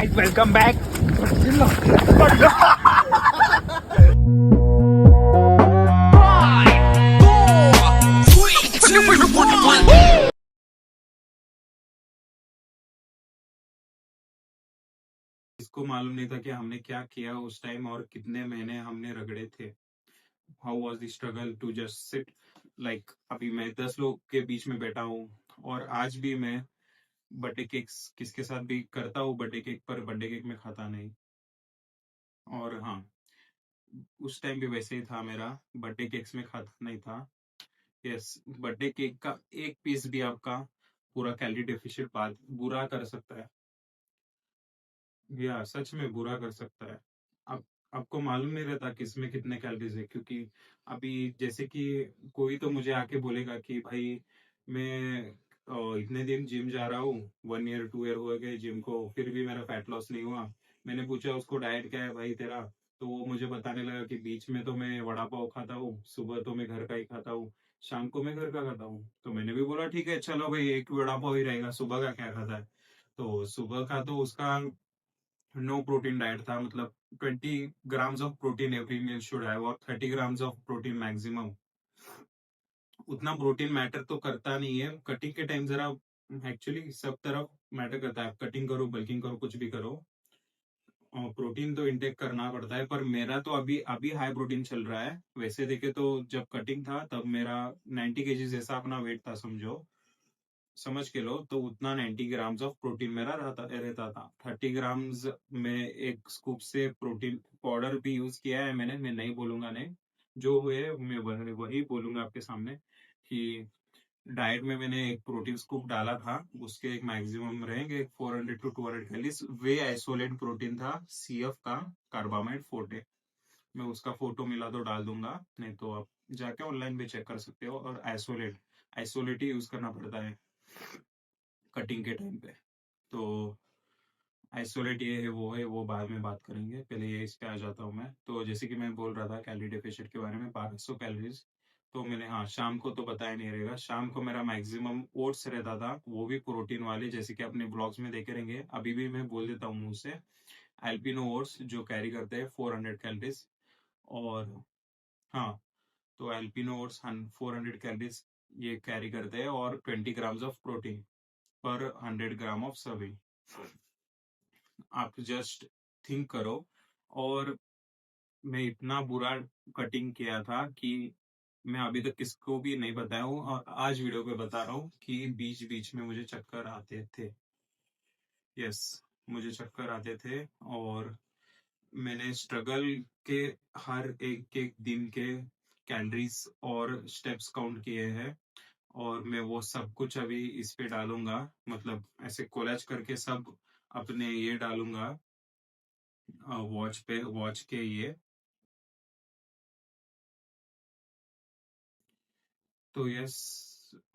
Welcome back. इसको मालूम नहीं था कि हमने क्या किया उस टाइम और कितने महीने हमने रगड़े थे। How was the struggle to just sit like अभी मैं 10 लोग के बीच में बैठा हूँ और आज भी मैं बर्थडे केक्स किसके साथ भी करता हूँ बर्थडे केक, पर बर्थडे केक में खाता नहीं। और हाँ, उस टाइम भी वैसे ही था, मेरा बर्थडे केक्स में खाता नहीं था। यस, बर्थडे केक का एक पीस भी आपका पूरा कैलोरी डेफिशिएंट बात बुरा कर सकता है, या सच में बुरा कर सकता है। आप आपको मालूम नहीं रहता किसमें कितने कैलोरीज है, क्योंकि अभी जैसे कि कोई तो मुझे आके बोलेगा कि भाई मैं इतने दिन जिम जा रहा हूँ, 1 ईयर 2 ईयर हो गए जिम को, फिर भी मेरा फैट लॉस नहीं हुआ। मैंने पूछा उसको डाइट क्या है भाई तेरा, तो वो मुझे बताने लगा कि बीच में तो मैं वड़ा पाव खाता हूँ, सुबह तो मैं घर का ही खाता हूँ, शाम को मैं घर का खाता हूँ। तो मैंने भी बोला ठीक है चलो भाई, एक वड़ा पाव ही रहेगा, सुबह का क्या खाता है। तो सुबह का तो उसका नो प्रोटीन डाइट था, मतलब 20 grams of protein every meal should have और 30 ग्राम्स ऑफ प्रोटीन मैक्सिमम। उतना प्रोटीन मैटर तो करता नहीं है कटिंग के टाइम, जरा एक्चुअली सब तरफ मैटर करता है, आप कटिंग करो बल्किंग करो कुछ भी करो, प्रोटीन तो इंटेक करना पड़ता है। पर मेरा तो अभी अभी हाई प्रोटीन चल रहा है। वैसे देखे तो जब कटिंग था तब मेरा 90 kg जैसा अपना वेट था, समझो, समझ के लो, तो उतना 90 ग्राम्स ऑफ प्रोटीन मेरा रहता था। 30 ग्राम्स में एक स्कूप से प्रोटीन पाउडर भी यूज किया है मैंने, मैं नहीं बोलूंगा नहीं, जो हुए मैं वही बोलूंगा आपके सामने कि डाइट में मैंने एक प्रोटीन स्कूप डाला था, उसके एक मैक्सिमम रहेंगे 400 to 200 calories. Way isolate protein था, सीएफ का, कार्बामेट फोर्टे। मैं उसका फोटो मिला तो डाल दूंगा, नहीं तो आप जाके ऑनलाइन भी चेक कर सकते हो। और आइसोलेट आइसोलेट ही यूज करना पड़ता है कटिंग के टाइम पे। तो आइसोलेट ये है वो बाद में बात करेंगे, पहले ये इस पे आ जाता हूँ मैं। तो जैसे कि मैं बोल रहा था कैलोरी डेफिशिएंट के बारे में, 1200 कैलोरीज। तो मैंने, हाँ, शाम को तो बताया नहीं रहेगा, शाम को मेरा मैक्सिमम ओट्स रहता था, वो भी प्रोटीन वाले, जैसे कि अपने ब्लॉग्स में देखे रहेंगे, अभी भी मैं बोल देता हूँ मुंह से। एल्पिनो ओट्स जो कैरी करते हैं 400 कैलोरीज। और हाँ, तो एल्पिनो ओट्स 400 कैलोरीज ये कैरी करते हैं और 20 ग्राम्स ऑफ प्रोटीन पर 100 ग्राम ऑफ सर्विंग। आप जस्ट थिंक करो। और मैं इतना बुरा कटिंग किया था कि मैं अभी तक किसको भी नहीं बताया हूँ, और आज वीडियो पे बता रहा हूँ कि बीच बीच में मुझे चक्कर आते थे। यस, मुझे चक्कर आते थे। और मैंने स्ट्रगल के हर एक एक दिन के कैलोरीज और स्टेप्स काउंट किए हैं, और मैं वो सब कुछ अभी इस पे डालूंगा, मतलब ऐसे कोलैज करके सब अपने ये डालूंगा, वॉच पे, वॉच के ये। तो यस,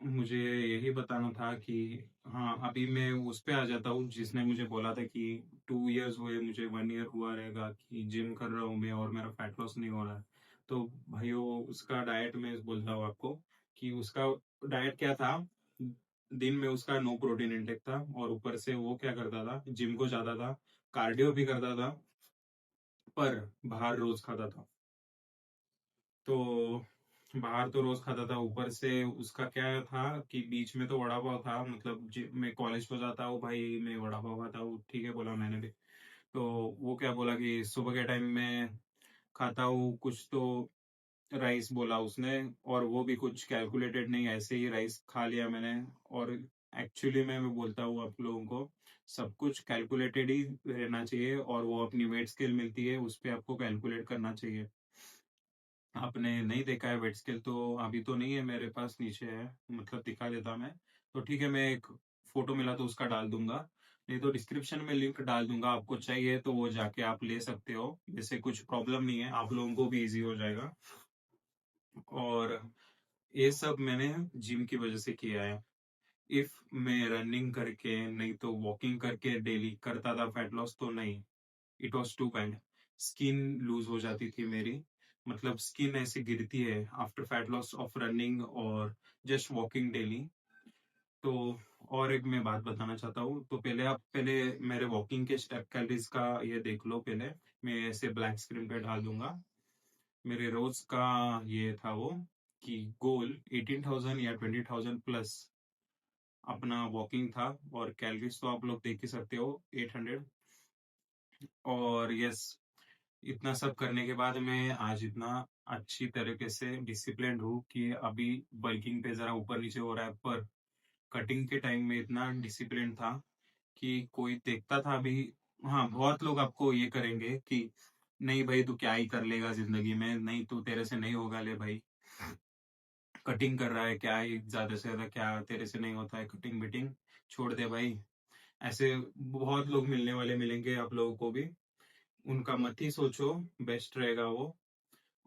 मुझे यही बताना था कि हाँ, अभी मैं उस पे आ जाता हूँ जिसने मुझे बोला था कि 2 इयर्स हुए मुझे, 1 ईयर हुआ रहेगा कि जिम कर रहा हूँ मैं और मेरा फैट लॉस नहीं हो रहा है। तो भाइयों, उसका डाइट मैं बोलता हूँ आपको कि उसका डाइट क्या था। दिन में उसका नो प्रोटीन इंटेक था, और ऊपर से वो क्या करता था, जिम को जाता था, कार्डियो भी करता था, पर बाहर रोज खाता था। तो बाहर तो रोज खाता था, ऊपर से उसका क्या था कि बीच में तो वड़ा पाव था, मतलब मैं कॉलेज को जाता हूँ भाई, मैं वड़ा पाव खाता हूँ, ठीक है बोला मैंने भी। तो वो क्या बोला कि सुबह के टाइम में खाता हूँ कुछ तो राइस बोला उसने, और वो भी कुछ कैलकुलेटेड नहीं, ऐसे ही राइस खा लिया मैंने। और एक्चुअली मैं बोलता हूँ आप लोगों को, सब कुछ कैलकुलेटेड ही रहना चाहिए, और वो अपनी वेट स्केल मिलती है उस पर आपको कैलकुलेट करना चाहिए। आपने नहीं देखा है वेट स्केल, तो अभी तो नहीं है मेरे पास, नीचे है, मतलब दिखा देता मैं। तो ठीक है, मैं एक फोटो मिला तो उसका डाल दूंगा, नहीं तो डिस्क्रिप्शन में लिंक डाल दूंगा, आपको चाहिए तो वो जाके आप ले सकते हो, जैसे कुछ प्रॉब्लम नहीं है, आप लोगों को भी इजी हो जाएगा। और ये सब मैंने जिम की वजह से किया है। इफ मैं रनिंग करके, नहीं तो वॉकिंग करके डेली करता था फैट लॉस, तो नहीं, it was too bad. Skin loose हो जाती थी मेरी, मतलब स्किन ऐसे गिरती है after fat loss of running और जस्ट वॉकिंग डेली। तो और एक मैं बात बताना चाहता हूँ, तो पहले मेरे वॉकिंग के स्टेप कैलोरीज का ये देख लो पहले। मैं ऐसे ब्लैक स्क्रीन पे डाल दूंगा। मेरे रोज का ये था वो, कि गोल 18,000 या 20,000 प्लस अपना वॉकिंग था। और कैलोरीज तो आप लोग देख ही सकते हो, 800। और यस, इतना सब करने के बाद मैं आज इतना अच्छी तरीके से डिसिप्लिन हूँ कि अभी बल्किंग पे जरा ऊपर नीचे हो रहा है, पर कटिंग के टाइम में इतना डिसिप्लिन था कि कोई देखता था अभी। हाँ, बहुत लोग आपको ये करेंगे कि नहीं भाई तू क्या ही कर लेगा जिंदगी में, नहीं तू तेरे से नहीं होगा, ले भाई कटिंग कर रहा है क्या ही ज्यादा से ज्यादा, क्या तेरे से नहीं होता है कटिंग बिटिंग, छोड़ दे भाई। ऐसे बहुत लोग मिलने वाले मिलेंगे आप लोगों को भी, उनका मत ही सोचो, बेस्ट रहेगा वो।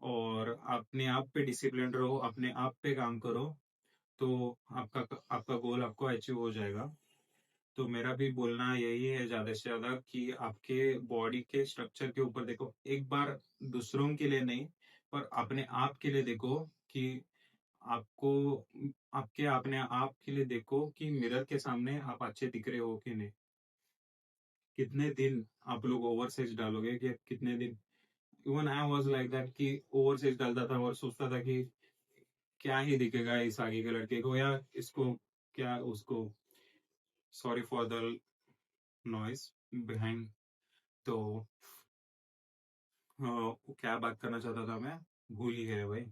और अपने आप पे डिसिप्लिन रहो, अपने आप पे काम करो, तो आपका आपका गोल आपको अचीव हो जाएगा। तो मेरा भी बोलना यही है ज्यादा से ज्यादा कि आपके बॉडी के स्ट्रक्चर के ऊपर देखो एक बार, दूसरों के लिए नहीं पर अपने आप के लिए देखो कि आपको, आपके अपने आप के लिए देखो कि मिरर के सामने आप अच्छे दिख रहे हो कि नहीं। कितने दिन आप लोग ओवर साइज डालोगे, कि कितने दिन। Even I was like that कि ओवर साइज डालता था और सोचता था कि क्या ही दिखेगा इस आगे के लड़के को या इसको, क्या उसको। Sorry for the noise behind. तो क्या बात करना चाहता था मैं, भूल ही गया भाई।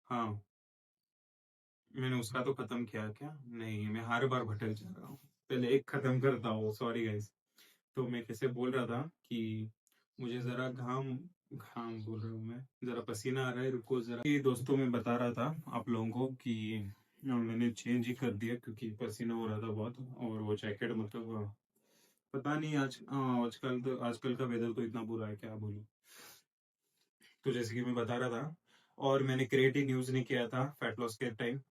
हाँ, मैंने उसका तो खत्म किया क्या, नहीं मैं हर बार भटक जा रहा हूँ। पहले एक खत्म करता हूँ, सॉरी गाइस। तो मैं कैसे बोल रहा था कि मुझे जरा घाम घाम बोल रहा हूँ मैं, जरा पसीना आ रहा है, रुको जरा। ये दोस्तों मैं बता रहा था आप लोगों को कि मैंने चेंज ही कर दिया क्योंकि पसीना हो रहा था बहुत। और वो जैकेट मतलब पता नहीं आज आजकल का वेदर तो इतना बुरा है, क्या बोलूं। तो जैसे कि मैं बता रहा था, और मैंने क्रिएटिन यूज नहीं किया था फैट लॉस के टाइम,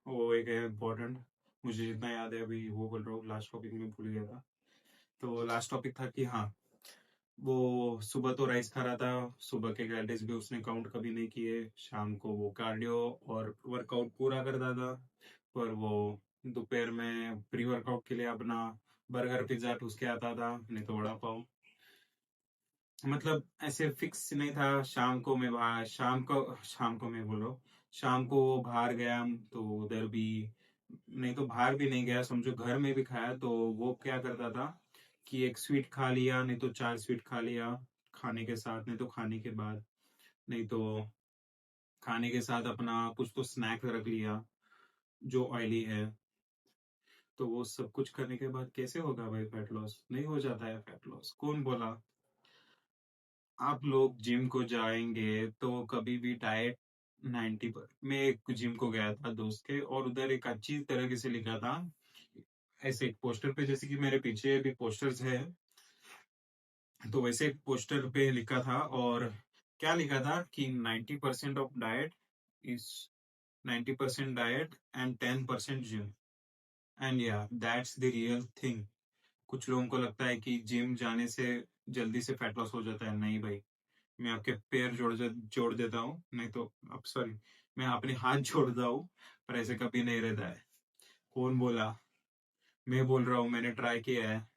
वो एक है इम्पोर्टेंट। मुझे जितना याद है अभी वो बोल रहा हूँ, लास्ट टॉपिक में भूल गया था। तो लास्ट टॉपिक था कि हाँ, वो सुबह तो राइस खा रहा था, सुबह के कैलोरीज भी उसने काउंट कभी नहीं किए, शाम को वो कार्डियो और वर्कआउट पूरा करता था। पर वो दोपहर में प्री वर्कआउट के लिए अपना बर्गर पिज्जा ठूस के आता था, नहीं तो वड़ा पाव। मतलब ऐसे फिक्स नहीं था। शाम को मैं बाहर, शाम को मैं बोल रहा हूँ, शाम को वो बाहर गया तो उधर भी, नहीं तो बाहर भी नहीं गया समझो, घर में भी खाया। तो वो क्या करता था कि एक स्वीट खा लिया, नहीं तो चार स्वीट खा लिया खाने के साथ, नहीं तो खाने के बाद, नहीं तो खाने के साथ अपना कुछ तो स्नैक रख लिया जो ऑयली है। तो वो सब कुछ करने के बाद कैसे होगा भाई फैट लॉस, नहीं हो जाता है फैट लॉस, कौन बोला। आप लोग जिम को जाएंगे तो कभी भी डाइट 90 पर। मैं एक जिम को गया था दोस्त के, और उधर एक अच्छी तरीके से लिखा था ऐसे एक पोस्टर पे, जैसे कि मेरे पीछे भी पोस्टर्स है, तो वैसे एक पोस्टर पे लिखा था। और क्या लिखा था कि 90% of diet is 90% diet and 10% gym. And या दैट्स द रियल थिंग। कुछ लोगों को लगता है कि जिम जाने से जल्दी से फैट लॉस हो जाता है, नहीं भाई। मैं आपके पैर जोड़ देता हूँ, नहीं तो अब सॉरी, मैं अपने हाथ जोड़ता हूँ, पर ऐसे कभी नहीं रहता है। कौन बोला, मैं बोल रहा हूँ, मैंने ट्राई किया है।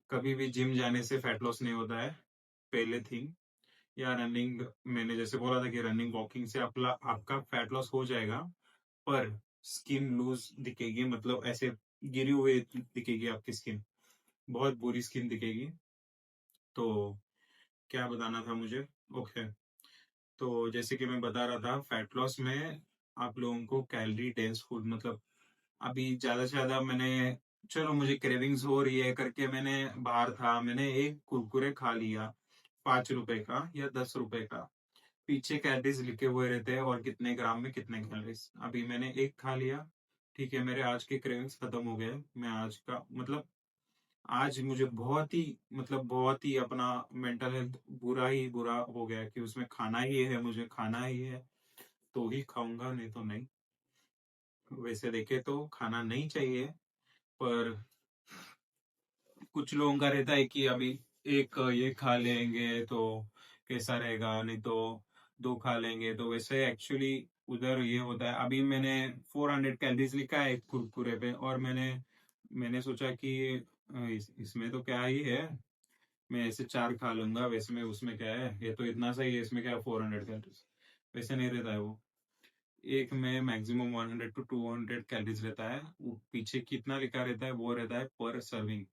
कभी भी जिम जाने से फैट लॉस नहीं होता है, पहले थिंग। या रनिंग, मैंने जैसे बोला था कि रनिंग वॉकिंग से आपका फैट लॉस हो जाएगा, पर स्किन लूज दिखेगी, मतलब ऐसे गिरी हुई दिखेगी आपकी स्किन, बहुत बुरी स्किन दिखेगी। तो क्या बताना था मुझे, ओके। तो जैसे कि मैं बता रहा था, फैट लॉस में आप लोगों को कैलोरी डेंस फूड, मतलब अभी ज्यादा से ज्यादा मैंने, चलो मुझे क्रेविंग्स हो रही है करके मैंने बाहर था, मैंने एक कुरकुरे खा लिया 5 रुपए का या 10 रुपए का, पीछे कैलोरीज लिखे हुए रहते हैं और कितने ग्राम में कितने कैलोरीज। अभी मैंने एक खा लिया, ठीक है, मेरे आज के क्रेविंग्स खत्म हो गए। मैं आज का मतलब, आज मुझे बहुत ही, मतलब बहुत ही अपना मेंटल हेल्थ बुरा ही बुरा हो गया कि उसमें खाना ही है, मुझे खाना ही है तो ही खाऊंगा, नहीं तो नहीं। वैसे देखे तो खाना नहीं चाहिए, पर कुछ लोगों का रहता है कि अभी एक ये खा लेंगे तो कैसा रहेगा, नहीं तो दो खा लेंगे, तो वैसे एक्चुअली उधर ये होता है। अभी मैंने 400 कैलोरीज लिखा है एक कुरकुरे पे, और मैंने सोचा कि इसमें तो क्या ही है, मैं ऐसे 4 खा लूंगा, वैसे में उसमें क्या है, ये तो इतना सही है, इसमें क्या है 400 कैलोरीज। वैसे नहीं रहता है वो। एक में मैक्सिमम 100 to 200 कैलोरीज रहता है। वो पीछे कितना लिखा रहता है, वो रहता है पर सर्विंग।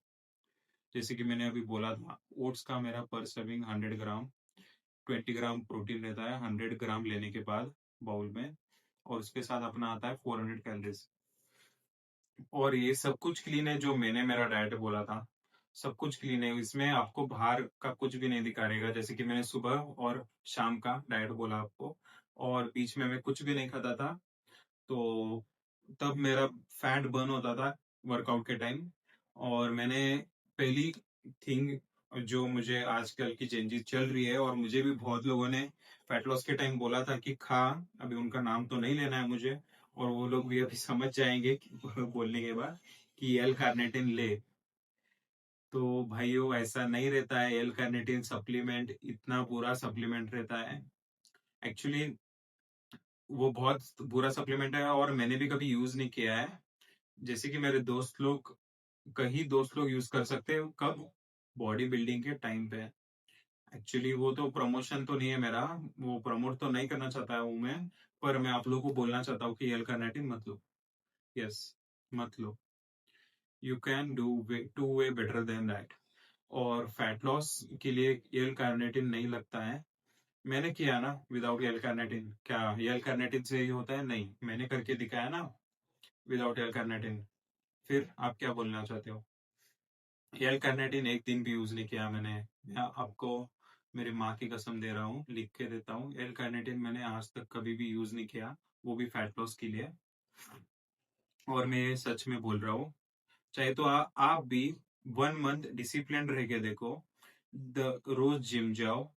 जैसे कि मैंने अभी बोला था, ओट्स का मेरा पर सर्विंग 100 ग्राम, 20 ग्राम प्रोटीन रहता है 100 ग्राम लेने के बाद बाउल में, और उसके साथ अपना आता है 400 कैलोरीज। और ये सब कुछ क्लीन है, जो मैंने मेरा डाइट बोला था सब कुछ क्लीन है। इसमें आपको बाहर का कुछ भी नहीं दिखा रहेगा। जैसे कि मैंने सुबह और शाम का डाइट बोला आपको, और बीच में मैं कुछ भी नहीं खाता था। तो तब मेरा फैट बर्न होता था वर्कआउट के टाइम। और मैंने पहली थिंग जो मुझे आजकल की चेंजेस चल रही है, और मुझे भी बहुत लोगों ने फैट लॉस के टाइम बोला था कि खा, अभी उनका नाम तो नहीं लेना है मुझे, और वो लोग भी अभी समझ जाएंगे बोलने के बाद, कि एल कार्निटिन ले। तो भाइयों, ऐसा नहीं रहता है। एल कार्निटिन सप्लीमेंट इतना बुरा सप्लीमेंट रहता है एक्चुअली। वो बहुत बुरा सप्लीमेंट है, और मैंने भी कभी यूज नहीं किया है। जैसे कि मेरे दोस्त लोग, कई दोस्त लोग यूज कर सकते हैं, कब, बॉडी बिल्डिंग के टाइम पे। एक्चुअली वो तो प्रमोशन तो नहीं है मेरा, वो प्रमोट तो नहीं करना चाहता हूँ मैं, पर मैं आप लोगों को बोलना चाहता हूँ कि एल कार्निटिन मत लो। यस, मत लो। You can do too way better than that. और फैट लॉस के लिए एल कार्निटिन नहीं लगता है। मैंने किया ना विदाउट एल कार्निटिन, क्या एल कार्निटिन से ही होता है? नहीं, मैंने करके दिखाया ना विदाउट एल कार्निटिन। फिर आप क्या बोलना चाहते हो? एल कार्निटिन एक दिन भी यूज नहीं किया मैंने। मैं आपको मेरी माँ की कसम दे रहा हूँ, लिख के देता हूँ, एल कार्निटिन मैंने आज तक कभी भी यूज नहीं किया, वो भी फैट लॉस के लिए। और मैं ये सच में बोल रहा हूँ। चाहे तो आप भी 1 मंथ डिसिप्लिन रह के देखो। रोज जिम जाओ,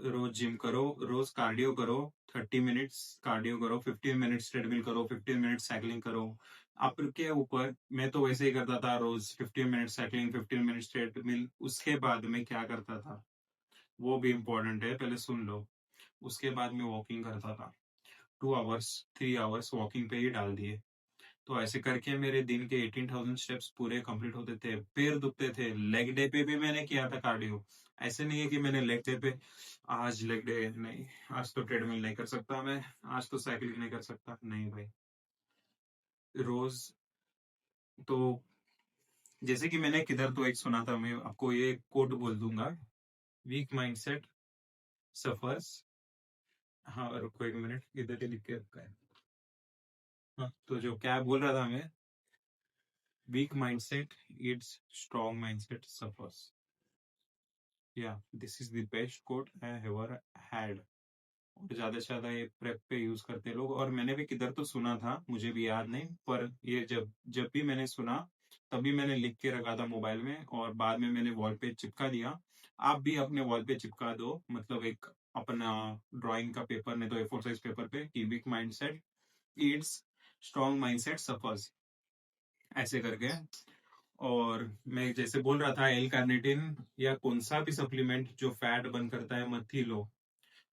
रोज जिम करो, रोज कार्डियो करो, 30 मिनट्स कार्डियो करो, 15 मिनट्स ट्रेडमिल करो, 15 मिनट्स साइकिलिंग करो। आपके ऊपर, मैं तो वैसे ही करता था, रोज 15 मिनट्स साइकिलिंग, 15 मिनट्स ट्रेडमिल। उसके बाद में क्या करता था, वो भी इम्पोर्टेंट है, पहले सुन लो। उसके बाद में वॉकिंग करता था, 2 आवर्स, 3 आवर्स वॉकिंग पे ही डाल दिए। तो ऐसे करके मेरे दिन के 18,000 स्टेप्स पूरे कंप्लीट होते थे। पैर दुखते थे, लेग डे पे भी मैंने किया था कार्डियो। ऐसे नहीं है कि मैंने लेग डे पे, आज लेग डे नहीं, आज तो ट्रेडमिल नहीं कर सकता मैं, आज तो साइकिलिंग नहीं कर सकता, नहीं भाई। रोज तो, जैसे कि मैंने किधर तो एक सुना था, मैं आपको ये कोट बोल दूंगा, वीक माइंडसेट सफर्स। हाँ, रुको 1 मिनट, इधर ही लिख के रखा है। हाँ, तो जो क्या बोल रहा था मैं, weak mindset it's strong mindset suffers. या this is the best quote I ever had. और ज्यादा से ज्यादा ये प्रेप पे यूज करते हैं लोग, और मैंने भी किधर तो सुना था, मुझे भी याद नहीं, पर ये जब जब भी मैंने सुना, तभी मैंने लिख के रखा था मोबाइल में, और बाद में मैंने वॉल पे चिपका दिया। आप भी अपने वॉल पे चिपका दो, मतलब एक अपना ड्राइंग का पेपर, नहीं तो A4 साइज पेपर पे, कि week mindset Yeats strong mindset suffers, ऐसे करके। और मैं जैसे बोल रहा था, एल कार्निटिन या कौन सा भी सप्लीमेंट जो फैट बर्न करता है, मत ही लो।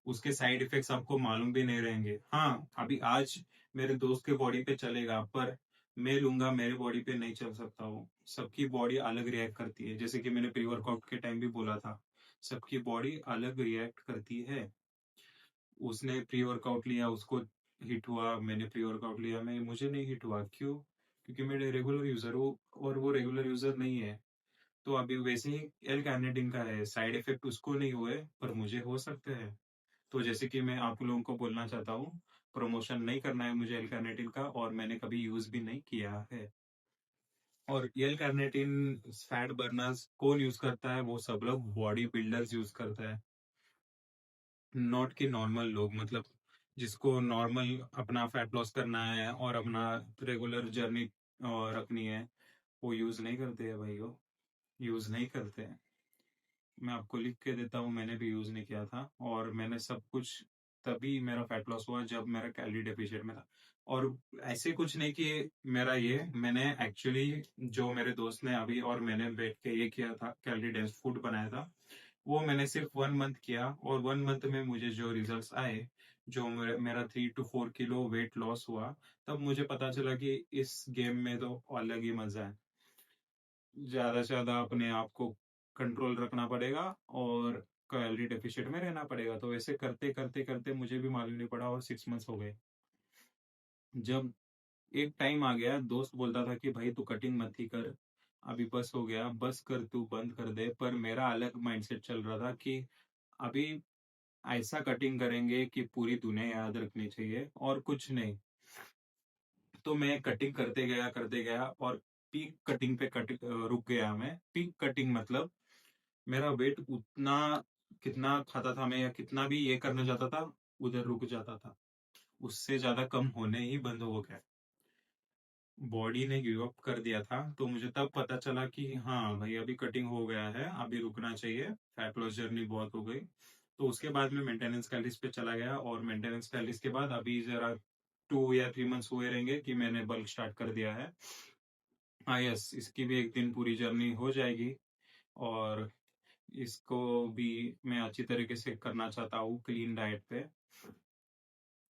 उसके साइड इफेक्ट्स आपको मालूम भी नहीं रहेंगे। हाँ, अभी आज मेरे दोस्त के बॉडी पे चलेगा, पर मैं लूंगा, मेरे बॉडी पे नहीं चल सकता वो। सबकी बॉडी अलग रिएक्ट करती है, जैसे कि मैंने प्री वर्कआउट के टाइम भी बोला था, सबकी बॉडी अलग रिएक्ट करती है। उसने प्री वर्कआउट लिया, उसको हिट हुआ, मैंने प्री वर्कआउट लिया, मैं मुझे नहीं हिट हुआ, क्यों? क्योंकि मैं रेगुलर यूजर हूँ, और वो रेगुलर यूजर नहीं है। तो अभी वैसे ही एल कार्निटिन का है, साइड इफेक्ट उसको नहीं हुए, पर मुझे हो सकते हैं। तो जैसे कि मैं आप लोगों को बोलना चाहता हूँ, प्रमोशन नहीं करना है मुझे एल कार्निटिन का, और मैंने कभी यूज भी नहीं किया है। और एल कार्निटिन फैट बर्नर्स कौन यूज करता है? वो सब लोग बॉडी बिल्डर्स यूज करता है, नॉट कि नॉर्मल लोग। मतलब जिसको नॉर्मल अपना फैट लॉस करना है और अपना रेगुलर जर्नी रखनी है, वो यूज नहीं करते हैं भाई, वो यूज नहीं करते हैं। मैं आपको लिख के देता हूँ, मैंने भी यूज नहीं किया था, और मैंने सब कुछ, तभी मेरा फैट लॉस हुआ जब मेरा कैलोरी डेफिशिएट में था। और ऐसे कुछ नहीं कि मेरा ये, मैंने एक्चुअली, जो मेरे दोस्त ने अभी और मैंने बैठ के ये किया था, कैलोरी डेंस फूड बनाया था। वो मैंने सिर्फ 1 मंथ किया और 1 मंथ में मुझे जो रिजल्ट्स आए, जो मेरा 3 to 4 किलो वेट लॉस हुआ, तब मुझे पता चला कि इस गेम में तो अलग ही मजा है। ज़्यादा से ज़्यादा अपने आप को कंट्रोल रखना पड़ेगा और कैलोरी डेफिशिएट में रहना पड़ेगा। तो ऐसे करते, करते, करते मुझे भी मालूम नहीं पड़ा और 6 मंथ्स हो गए। जब एक टाइम आ गया, दोस्त बोलता था कि भाई तू कटिंग मत ही कर, अभी बस हो गया, बस कर, तू बंद कर दे। पर मेरा अलग माइंडसेट चल रहा था कि अभी ऐसा कटिंग करेंगे कि पूरी दुनिया याद रखनी चाहिए और कुछ नहीं। तो मैं कटिंग करते गया और पीक कटिंग पे रुक गया मैं। पीक कटिंग मतलब मेरा वेट उतना, कितना खाता था मैं या कितना भी ये करना चाहता था, उधर रुक जाता था। उससे ज्यादा कम होने ही बंद हो गया। बॉडी ने गिव अप कर दिया था। तो मुझे तब पता चला कि हाँ भाई अभी कटिंग हो गया है, अभी रुकना चाहिए, फैट लॉस जर्नी बहुत हो गई। तो उसके बाद में मेंटेनेंस कैलोरीज पे चला गया और मेंटेनेंस कैलोरीज के बाद अभी जरा 2 या 3 मंथ्स हुए रहेंगे कि मैंने बल्क स्टार्ट कर दिया है। हाँ यस, इसकी भी एक दिन पूरी जर्नी हो जाएगी और इसको भी मैं अच्छी तरीके से करना चाहता हूँ क्लीन डाइट पे,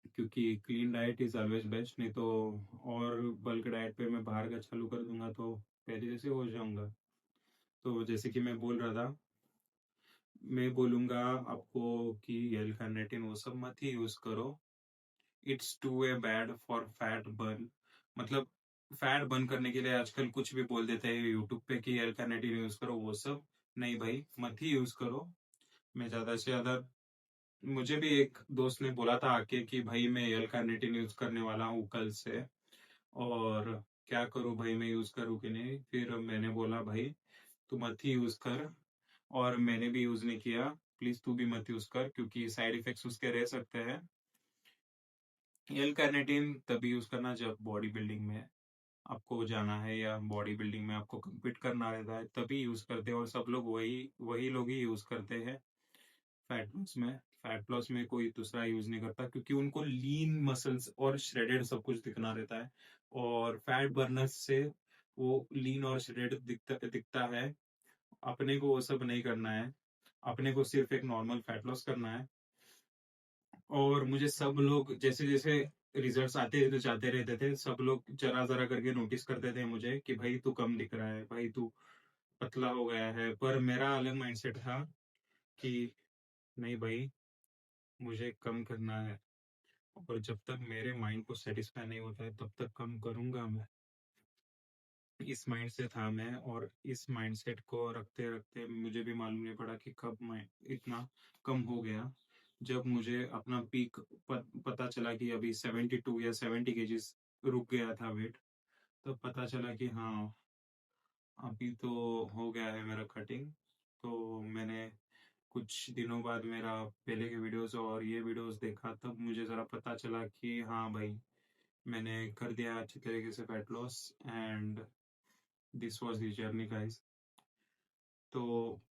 क्योंकि clean diet is always best. नहीं तो और बल्क डाइट पे मैं बाहर का चालू कर दूंगा तो पहले जैसे हो जाऊंगा। तो जैसे कि मैं बोलूंगा आपको कि एल कार्निटिन वो सब मत ही यूज करो। It's to a bad for fat burn. मतलब फैट बर्न करने के लिए आजकल कुछ भी बोल देते हैं यूट्यूब पे कि एल कार्निटिन यूज करो, वो सब नहीं भाई, मत ही यूज करो। मैं ज्यादा से ज्यादा, मुझे भी एक दोस्त ने बोला था आके कि भाई मैं एल कार्निटिन यूज करने वाला हूँ कल से, और क्या करूँ भाई, मैं यूज करूँ कि नहीं। फिर मैंने बोला भाई तू मत ही यूज कर, और मैंने भी यूज नहीं किया। प्लीज तू भी मत यूज कर क्योंकि साइड इफेक्ट्स उसके रह सकते हैं। एल कार्निटिन तभी यूज करना जब बॉडी बिल्डिंग में आपको जाना है या बॉडी बिल्डिंग में आपको कम्पीट करना रहता है, तभी यूज करते हैं। और सब लोग वही वही लोग ही यूज करते हैं फैट लॉस में। फैट लॉस में कोई दूसरा यूज नहीं करता क्योंकि उनको लीन मसल्स और श्रेडेड सब कुछ दिखना रहता है। और फैट बर्नर्स से वो लीन और श्रेडेड दिखता है। अपने को वो सब नहीं करना है, अपने को सिर्फ एक नॉर्मल फैट लॉस करना है। और मुझे सब लोग जैसे जैसे रिजल्ट्स आते तो जाते रहते थे, सब लोग जरा जरा करके नोटिस करते थे मुझे कि भाई तू कम दिख रहा है, भाई तू पतला हो गया है। पर मेरा अलग माइंडसेट था कि नहीं भाई, मुझे कम करना है और जब तक मेरे माइंड को सेटिस्फाई नहीं होता है तब तक कम करूंगा मैं। इस माइंड से था मैं, और इस माइंडसेट को रखते रखते मुझे भी मालूम नहीं पड़ा कि कब मैं इतना कम हो गया। जब मुझे अपना पीक पता चला कि अभी 72 या 70 केजीज रुक गया था वेट, तब पता चला कि हाँ अभी तो हो गया है मेरा कटिंग। तो मैंने कुछ दिनों बाद मेरा पहले के वीडियोस और ये वीडियोस देखा, तब मुझे ज़रा पता चला कि हाँ भाई मैंने कर दिया अच्छी तरीके से fat loss. And this was the journey guys. तो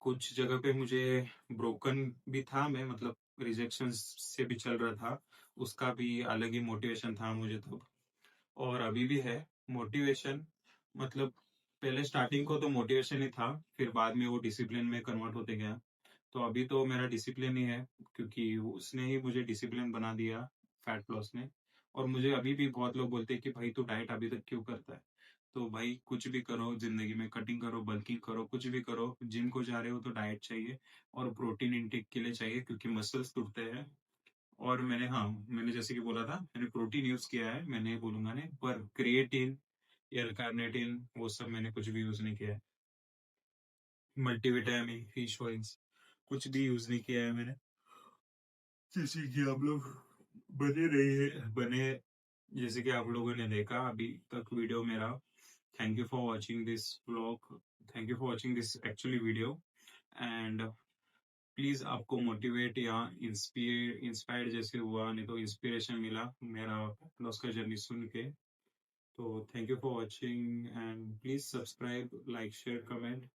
कुछ जगह पे मुझे ब्रोकन भी था मैं, मतलब रिजेक्शन से भी चल रहा था, उसका भी अलग ही मोटिवेशन था मुझे तब, और अभी भी है मोटिवेशन। मतलब पहले स्टार्टिंग को तो मोटिवेशन ही था, फिर बाद में वो डिसिप्लिन में कन्वर्ट होते गया। तो अभी तो मेरा डिसिप्लिन ही है क्योंकि उसने ही मुझे डिसिप्लिन बना दिया, फैट लॉस ने। और मुझे अभी भी बहुत लोग बोलते हैं कि भाई तू डाइट अभी तक क्यों करता है। तो भाई कुछ भी करो जिंदगी में, कटिंग करो, बल्किंग करो, कुछ भी करो, जिम को जा रहे हो तो डाइट चाहिए और प्रोटीन इंटेक के लिए चाहिए क्योंकि मसल्स टूटते हैं। और मैंने जैसे कि बोला था, मैंने प्रोटीन यूज किया है, मैं नहीं बोलूंगा नहीं, पर क्रिएटिन या कार्निटिन वो सब मैंने कुछ भी यूज नहीं किया है। मल्टीविटामिन, फिश ऑयल्स कुछ भी यूज नहीं किया है मैंने। जैसे कि आप लोग बने रहिए, बने, जैसे कि आप लोगों ने देखा अभी तक वीडियो मेरा। Thank you for watching this vlog, thank you for watching this actually video. And please आपको मोटिवेट या इंस्पायर्ड जैसे हुआ, नहीं तो इंस्पिरेशन मिला मेरा लॉस का जर्नी सुन के, तो thank you for watching and please subscribe, like, share, comment.